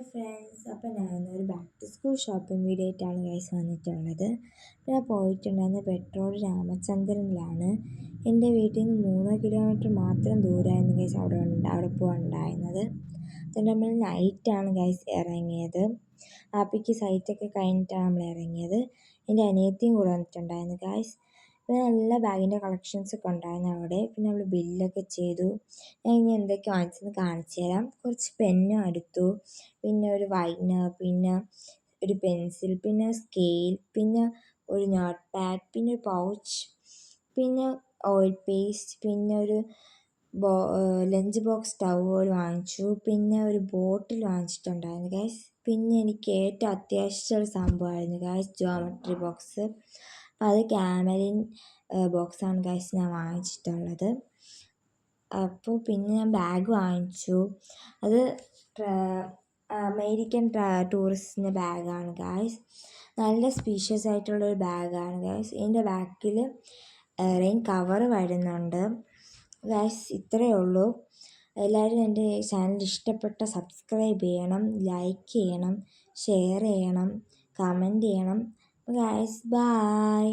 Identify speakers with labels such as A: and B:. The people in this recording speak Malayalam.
A: ഫ്രണ്ട്സ്, അപ്പോൾ ഞാനൊരു back to school shopping video ആയിട്ടാണ് ഗൈസ് വന്നിട്ടുള്ളത്. ഞാൻ പോയിട്ടുണ്ടായിരുന്ന പെട്രോൾ രാമചന്ദ്രനിലാണ്. എൻ്റെ വീട്ടിൽ നിന്ന് 3 കിലോമീറ്റർ മാത്രം ദൂരമായിരുന്നു ഗൈസ് അവിടെ പോകാനുണ്ടായിരുന്നത്. അതുകൊണ്ട് നമ്മൾ നൈറ്റാണ് ഗൈസ് ഇറങ്ങിയത്. ആപ്പിക്ക് സൈറ്റൊക്കെ കഴിഞ്ഞിട്ടാണ് നമ്മൾ ഇറങ്ങിയത്. എൻ്റെ അനിയത്തിയും കൂടെ വന്നിട്ടുണ്ടായിരുന്നു ഗൈസ്. പിന്നെ നല്ല ബാഗിൻ്റെ കളക്ഷൻസൊക്കെ ഉണ്ടായിരുന്നു അവിടെ. പിന്നെ നമ്മൾ ബില്ലൊക്കെ ചെയ്തു. ഞാൻ ഇനി എന്തൊക്കെ വാങ്ങിച്ചെന്ന് കാണിച്ചു തരാം. കുറച്ച് പെന്നും എടുത്തു, പിന്നെ ഒരു വൈറ്റ്നർ, പിന്നെ ഒരു പെൻസിൽ, പിന്നെ സ്കെയിൽ, പിന്നെ ഒരു നോട്ട് പാഡ്, പിന്നെ ഒരു പൗച്ച്, പിന്നെ ഓയിൽ പേസ്റ്റ്, പിന്നെ ഒരു ലഞ്ച് ബോക്സ് ടവൽ വാങ്ങിച്ചു, പിന്നെ ഒരു ബോട്ടിൽ വാങ്ങിച്ചിട്ടുണ്ടായിരുന്നു ഗൈസ്. പിന്നെ എനിക്ക് ഏറ്റവും അത്യാവശ്യമുള്ള സംഭവമായിരുന്നു ഗൈസ് ജോമെട്രി ബോക്സ്. അപ്പോൾ അത് ക്യാമലിൻ ബോക്സാണ് ഗൈസ് ഞാൻ വാങ്ങിച്ചിട്ടുള്ളത്. അപ്പോൾ പിന്നെ ഞാൻ ബാഗ് വാങ്ങിച്ചു. അത് അമേരിക്കൻ ടൂറിസ്റ്റിൻ്റെ ബാഗാണ് ഗൈസ്. നല്ല സ്പീഷ്യസ് ആയിട്ടുള്ളൊരു ബാഗാണ് ഗൈസ്. ഇതിൻ്റെ ബാക്കിൽ റെയിൻ കവർ വരുന്നുണ്ട് ഗൈസ്. ഇത്രയേ ഉള്ളൂ. എല്ലാവരും എൻ്റെ ചാനൽ ഇഷ്ടപ്പെട്ട സബ്സ്ക്രൈബ് ചെയ്യണം, ലൈക്ക് ചെയ്യണം, ഷെയർ ചെയ്യണം, കമൻറ്റ് ചെയ്യണം ഗൈസ്. ബൈ.